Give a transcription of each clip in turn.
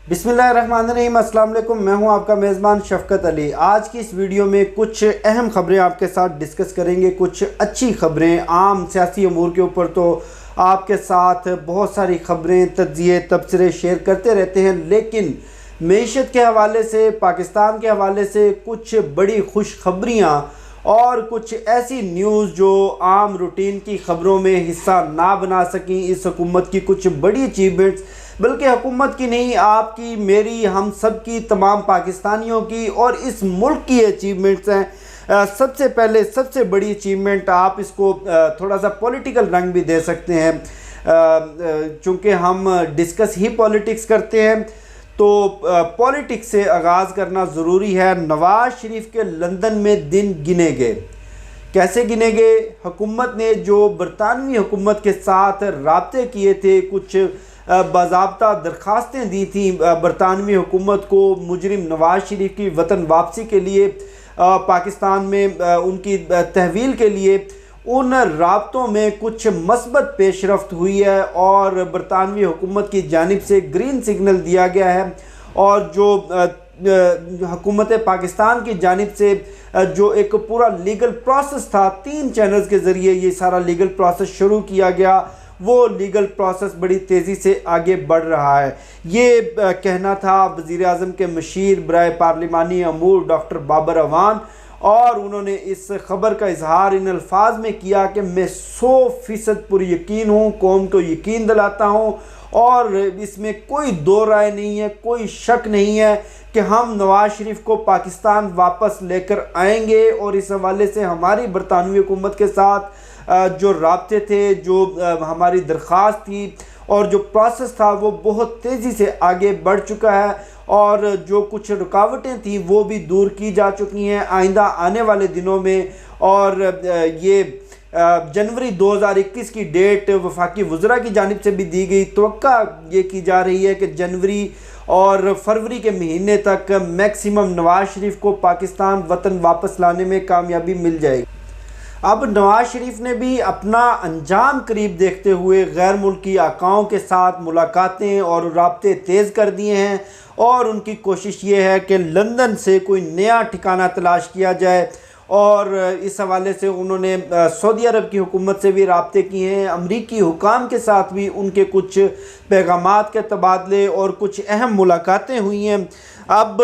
बिस्मिल्लाहिर्रहमानिर्रहीम, अस्सलाम वालेकुम। मैं हूं आपका मेज़बान शफ़क़त अली। आज की इस वीडियो में कुछ अहम ख़बरें आपके साथ डिस्कस करेंगे। कुछ अच्छी ख़बरें, आम सियासी अमूर के ऊपर तो आपके साथ बहुत सारी ख़बरें, तज्ज़िये, तबसरे शेयर करते रहते हैं, लेकिन मईशत के हवाले से, पाकिस्तान के हवाले से कुछ बड़ी खुशखबरियाँ और कुछ ऐसी न्यूज़ जो आम रूटीन की ख़बरों में हिस्सा ना बना सकें। इस हुकूमत की कुछ बड़ी अचीवमेंट्स, बल्कि हुकूमत की नहीं, आपकी, मेरी, हम सब की, तमाम पाकिस्तानियों की और इस मुल्क की अचीवमेंट्स हैं। सबसे पहले सबसे बड़ी अचीवमेंट, आप इसको थोड़ा सा पॉलिटिकल रंग भी दे सकते हैं, चूँकि हम डिस्कस ही पॉलिटिक्स करते हैं तो पॉलिटिक्स से आगाज़ करना ज़रूरी है। नवाज़ शरीफ के लंदन में दिन गिने गए। कैसे गिने गए? हुकूमत ने जो बरतानवी हुकूमत के साथ राब्ते किए थे, कुछ बाज़ाब्ता दरख्वास्तें दी थी बरतानवी हुकूमत को मुजरिम नवाज़ शरीफ की वतन वापसी के लिए, पाकिस्तान में उनकी तहवील के लिए, उन राब्तों में कुछ मस्बत पेशरफ्त हुई है और बरतानवी हुकूमत की जानिब से ग्रीन सिग्नल दिया गया है। और जो हुकूमत पाकिस्तान की जानिब से जो एक पूरा लीगल प्रोसेस था, 3 चैनल्स के ज़रिए ये सारा लीगल प्रोसेस शुरू किया गया, वो लीगल प्रोसेस बड़ी तेज़ी से आगे बढ़ रहा है। ये कहना था वज़ीर आज़म के मशीर बराए पार्लिमानी अमूर डॉक्टर बाबर अवान, और उन्होंने इस ख़बर का इजहार इन अल्फाज में किया कि मैं 100% पुरयकीन हूँ, कौम को यकीन दिलाता हूँ और इसमें कोई दो राय नहीं है, कोई शक नहीं है कि हम नवाज़ शरीफ को पाकिस्तान वापस लेकर आएंगे। और इस हवाले से हमारी बरतानवी हुकूमत के साथ जो राब्ते थे, जो हमारी दरख्वास्त थी और जो प्रोसेस था, वो बहुत तेज़ी से आगे बढ़ चुका है और जो कुछ रुकावटें थी वो भी दूर की जा चुकी हैं आइंदा आने वाले दिनों में। और ये जनवरी 2021 की डेट वफाकी वज़रा की जानिब से भी दी गई। तवक्का ये की जा रही है कि जनवरी और फरवरी के महीने तक मैक्सिमम नवाज़ शरीफ को पाकिस्तान वतन वापस लाने में कामयाबी मिल जाएगी। अब नवाज़ शरीफ ने भी अपना अंजाम करीब देखते हुए गैर मुल्की आकाओं के साथ मुलाकातें और राब्ते तेज़ कर दिए हैं और उनकी कोशिश ये है कि लंदन से कोई नया ठिकाना तलाश किया जाए। और इस हवाले से उन्होंने सऊदी अरब की हुकूमत से भी राब्ते किए हैं, अमरीकी हुकाम के साथ भी उनके कुछ पैगामात के तबादले और कुछ अहम मुलाकातें हुई हैं। अब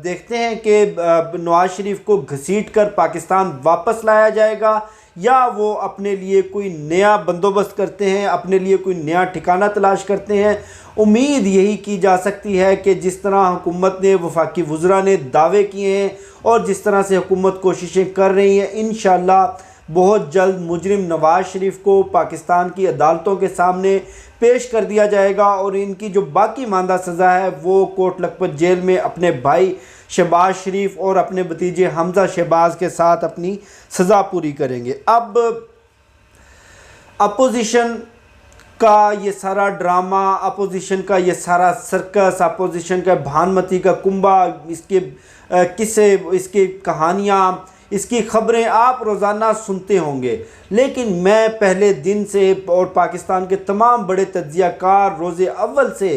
देखते हैं कि नवाज़ शरीफ को घसीट कर पाकिस्तान वापस लाया जाएगा या वो अपने लिए कोई नया बंदोबस्त करते हैं, अपने लिए कोई नया ठिकाना तलाश करते हैं। उम्मीद यही की जा सकती है कि जिस तरह हुकूमत ने, वफाकी वज़रा ने दावे किए हैं और जिस तरह से हुकूमत कोशिशें कर रही है, इंशाअल्लाह बहुत जल्द मुजरिम नवाज़ शरीफ को पाकिस्तान की अदालतों के सामने पेश कर दिया जाएगा और इनकी जो बाकी मानदा सज़ा है वो कोट लखपत जेल में अपने भाई शहबाज शरीफ और अपने भतीजे हमजा शहबाज के साथ अपनी सज़ा पूरी करेंगे। अब अपोजिशन का ये सारा ड्रामा, अपोजिशन का ये सारा सर्कस, अपोजिशन का भानमती का कुंबा, इसके किस्से, इसकी कहानियाँ, इसकी ख़बरें आप रोज़ाना सुनते होंगे, लेकिन मैं पहले दिन से और पाकिस्तान के तमाम बड़े तज्ज़ियाकार रोज़े अव्वल से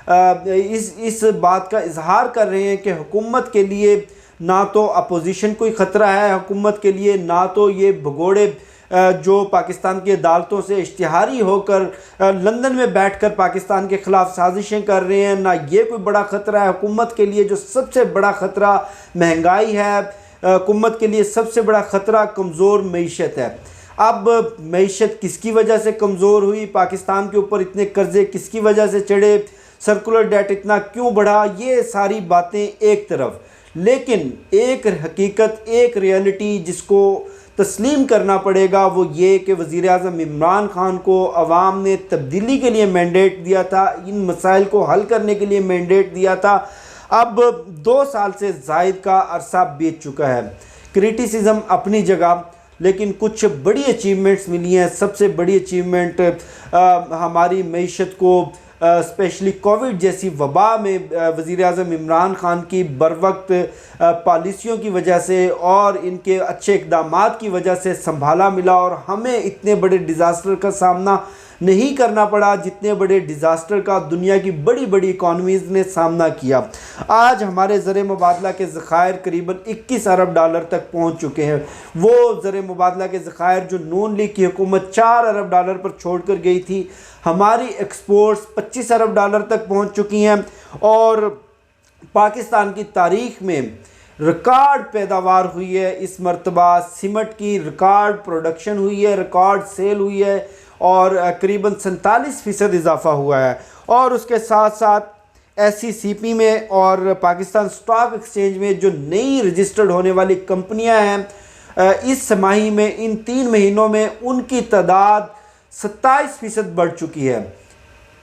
इस बात का इजहार कर रहे हैं कि हुकूमत के लिए ना तो अपोजिशन कोई ख़तरा है, हुकूमत के लिए ना तो ये भगोड़े जो पाकिस्तान की अदालतों से इश्तिहारी होकर लंदन में बैठकर पाकिस्तान के ख़िलाफ़ साजिशें कर रहे हैं, ना ये कोई बड़ा ख़तरा है। हुकूमत के लिए जो सबसे बड़ा ख़तरा महंगाई है, हुकूमत के लिए सबसे बड़ा ख़तरा कमज़ोर मईशत है। अब मईशत किसकी वजह से कमज़ोर हुई, पाकिस्तान के ऊपर इतने कर्ज़े किसकी वजह से चढ़े, सर्कुलर डेट इतना क्यों बढ़ा, ये सारी बातें एक तरफ, लेकिन एक हकीकत, एक रियलिटी जिसको तस्लीम करना पड़ेगा वो ये कि वज़ीर आज़म इमरान ख़ान को अवाम ने तब्दीली के लिए मैंडेट दिया था, इन मसाइल को हल करने के लिए मैंडेट दिया था। अब 2 साल से ज़ायद का अरसा बीत चुका है। क्रिटिसिज्म अपनी जगह, लेकिन कुछ बड़ी अचीवमेंट्स मिली हैं। सबसे बड़ी अचीवमेंट हमारी मईशत को स्पेशली कोविड जैसी वबा में वज़ीर आज़म इमरान ख़ान की बरवक्त पॉलिसियों की वजह से और इनके अच्छे इक़दामात की वजह से संभाला मिला और हमें इतने बड़े डिज़ास्टर का सामना नहीं करना पड़ा जितने बड़े डिज़ास्टर का दुनिया की बड़ी बड़ी इकॉनमीज़ ने सामना किया। आज हमारे ज़र मुबादला के ज़खायर करीबन 21 अरब डॉलर तक पहुँच चुके हैं। वो ज़र मुबादला के ज़खायर जो नून लीग की हुकूमत 4 अरब डॉलर पर छोड़ कर गई थी, हमारी एक्सपोर्ट्स 25 अरब डॉलर तक पहुँच चुकी हैं और पाकिस्तान की तारीख़ में रिकॉर्ड पैदावार हुई है। इस मरतबा सीमेंट की रिकॉर्ड प्रोडक्शन हुई है, रिकॉर्ड सेल हुई है और करीबन 47% इजाफा हुआ है। और उसके साथ साथ SCCP में और पाकिस्तान स्टॉक एक्सचेंज में जो नई रजिस्टर्ड होने वाली कंपनियां हैं, इस छमाही में इन 3 महीनों में उनकी तादाद 27% बढ़ चुकी है।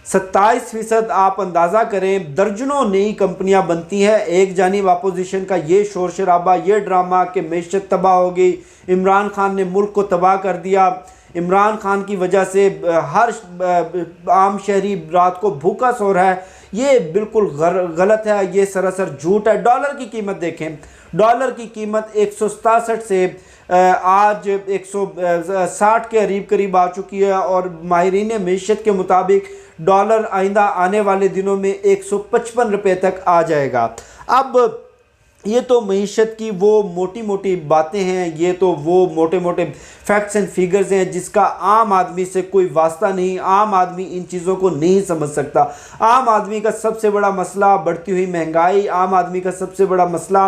27%। आप अंदाज़ा करें, दर्जनों नई कंपनियां बनती हैं। एक जानिब अपोजिशन का ये शोर शराबा, ये ड्रामा कि मैशत तबाह हो गई, इमरान खान ने मुल्क को तबाह कर दिया, इमरान खान की वजह से हर आम शहरी रात को भूखा सो रहा है, ये बिल्कुल गलत है, ये सरासर झूठ है। डॉलर की कीमत देखें, डॉलर की कीमत 167 से आज 160 के करीब आ चुकी है और माहिरीन मैशत के मुताबिक डॉलर आइंदा आने वाले दिनों में 155 रुपये तक आ जाएगा। अब ये तो मईशत की वो मोटी मोटी बातें हैं, ये तो वो मोटे मोटे फैक्ट्स एंड फिगर्स हैं जिसका आम आदमी से कोई वास्ता नहीं। आम आदमी इन चीज़ों को नहीं समझ सकता। आम आदमी का सबसे बड़ा मसला बढ़ती हुई महंगाई, आम आदमी का सबसे बड़ा मसला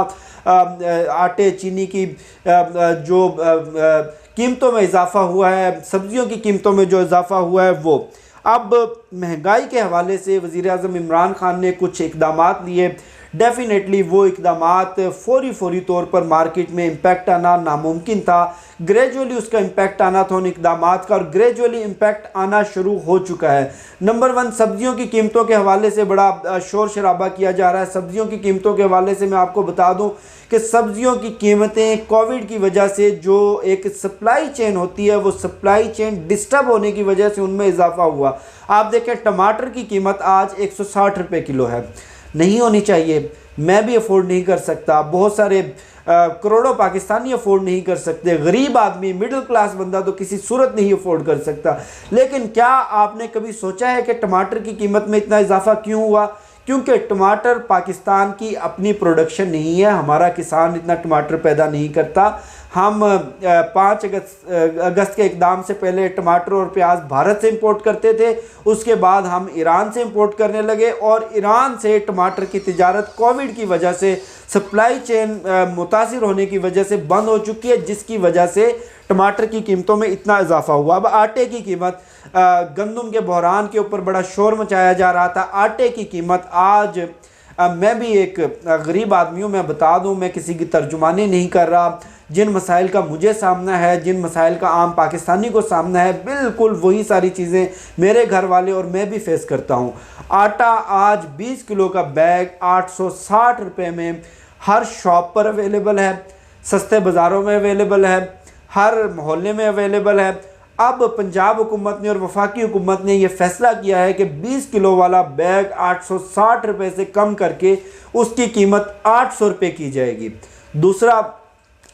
आटे चीनी की जो कीमतों में इजाफा हुआ है, सब्जियों की कीमतों में जो इजाफा हुआ है वो। अब महंगाई के हवाले से वज़ीर आज़म इमरान खान ने कुछ इक़दामात लिए। डेफिनेटली वो इक़दामात फौरी तौर पर मार्केट में इम्पैक्ट आना नामुमकिन था। ग्रेजुअली उसका इम्पैक्ट आना था उन इक़दामात का और ग्रेजुअली इम्पैक्ट आना शुरू हो चुका है। नंबर 1, सब्जियों की कीमतों के हवाले से बड़ा शोर शराबा किया जा रहा है। सब्जियों की कीमतों के हवाले से मैं आपको बता दूं कि सब्जियों की कीमतें कोविड की वजह से जो एक सप्लाई चेन होती है, वो सप्लाई चेन डिस्टर्ब होने की वजह से उनमें इजाफा हुआ। आप देखें, टमाटर की कीमत आज 160 रुपये किलो है। नहीं होनी चाहिए, मैं भी अफोर्ड नहीं कर सकता, बहुत सारे करोड़ों पाकिस्तानी अफोर्ड नहीं कर सकते, गरीब आदमी, मिडिल क्लास बंदा तो किसी सूरत नहीं अफोर्ड कर सकता। लेकिन क्या आपने कभी सोचा है कि टमाटर की कीमत में इतना इजाफा क्यों हुआ? क्योंकि टमाटर पाकिस्तान की अपनी प्रोडक्शन नहीं है। हमारा किसान इतना टमाटर पैदा नहीं करता। हम 5 अगस्त के इक़दाम से पहले टमाटर और प्याज भारत से इंपोर्ट करते थे, उसके बाद हम ईरान से इंपोर्ट करने लगे और ईरान से टमाटर की तिजारत कोविड की वजह से सप्लाई चेन मुतासिर होने की वजह से बंद हो चुकी है, जिसकी वजह से टमाटर की कीमतों में इतना इजाफा हुआ। अब आटे की कीमत, गंदम के बहरान के ऊपर बड़ा शोर मचाया जा रहा था। आटे की कीमत आज, मैं भी एक गरीब आदमी हूँ, मैं बता दूँ, मैं किसी की तर्जुमानी नहीं कर रहा। जिन मसाइल का मुझे सामना है, जिन मसाइल का आम पाकिस्तानी को सामना है, बिल्कुल वही सारी चीज़ें मेरे घर वाले और मैं भी फेस करता हूँ। आटा आज 20 किलो का बैग 860 रुपये में हर शॉप पर अवेलेबल है, सस्ते बाज़ारों में अवेलेबल है, हर मोहल्ले में अवेलेबल है। अब पंजाब हुकूमत ने और वफाकी हुकूमत ने यह फैसला किया है कि 20 किलो वाला बैग 860 रुपये से कम करके उसकी कीमत 800 रुपये की जाएगी। दूसरा,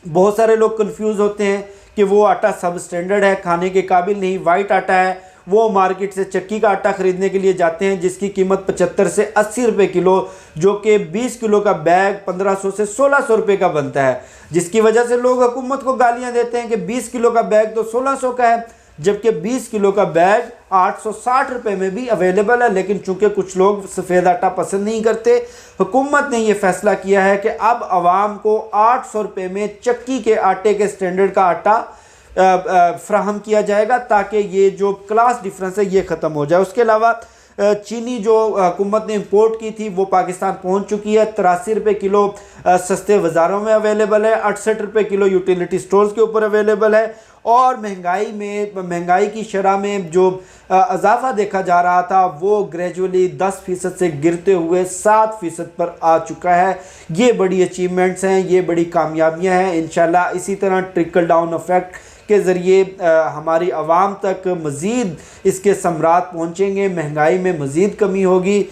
बहुत सारे लोग कंफ्यूज होते हैं कि वो आटा सब स्टैंडर्ड है, खाने के काबिल नहीं, वाइट आटा है। वो मार्केट से चक्की का आटा ख़रीदने के लिए जाते हैं जिसकी कीमत 75 से 80 रुपये किलो, जो कि 20 किलो का बैग 1500 से 1600 रुपये का बनता है, जिसकी वजह से लोग हुकूमत को गालियां देते हैं कि 20 किलो का बैग तो 1600 का है, जबकि 20 किलो का बैग 860 रुपये में भी अवेलेबल है। लेकिन चूंकि कुछ लोग सफ़ेद आटा पसंद नहीं करते, हुकूमत ने यह फैसला किया है कि अब आवाम को 800 रुपये में चक्की के आटे के स्टैंडर्ड का आटा फ्राहम किया जाएगा, ताकि ये जो क्लास डिफरेंस है ये ख़त्म हो जाए। उसके अलावा चीनी जो हुकूमत ने इंपोर्ट की थी वो पाकिस्तान पहुंच चुकी है। 83 रुपये किलो सस्ते बाज़ारों में अवेलेबल है, 68 रुपये किलो यूटिलिटी स्टोर्स के ऊपर अवेलेबल है। और महंगाई की शरह में जो इजाफा देखा जा रहा था वो ग्रेजुअली 10% से गिरते हुए 7% पर आ चुका है। ये बड़ी अचीवमेंट्स हैं, ये बड़ी कामयाबियां हैं। इंशाल्लाह इसी तरह ट्रिकल डाउन इफेक्ट के ज़रिए हमारी आवाम तक मज़ीद इसके समरात पहुँचेंगे, महंगाई में मज़ीद कमी होगी।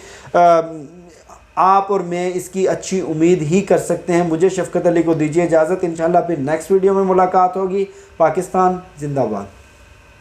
आप और मैं इसकी अच्छी उम्मीद ही कर सकते हैं। मुझे शफ़क़त अली को दीजिए इजाज़त। इंशाल्लाह फिर नेक्स्ट वीडियो में मुलाकात होगी। पाकिस्तान जिंदाबाद।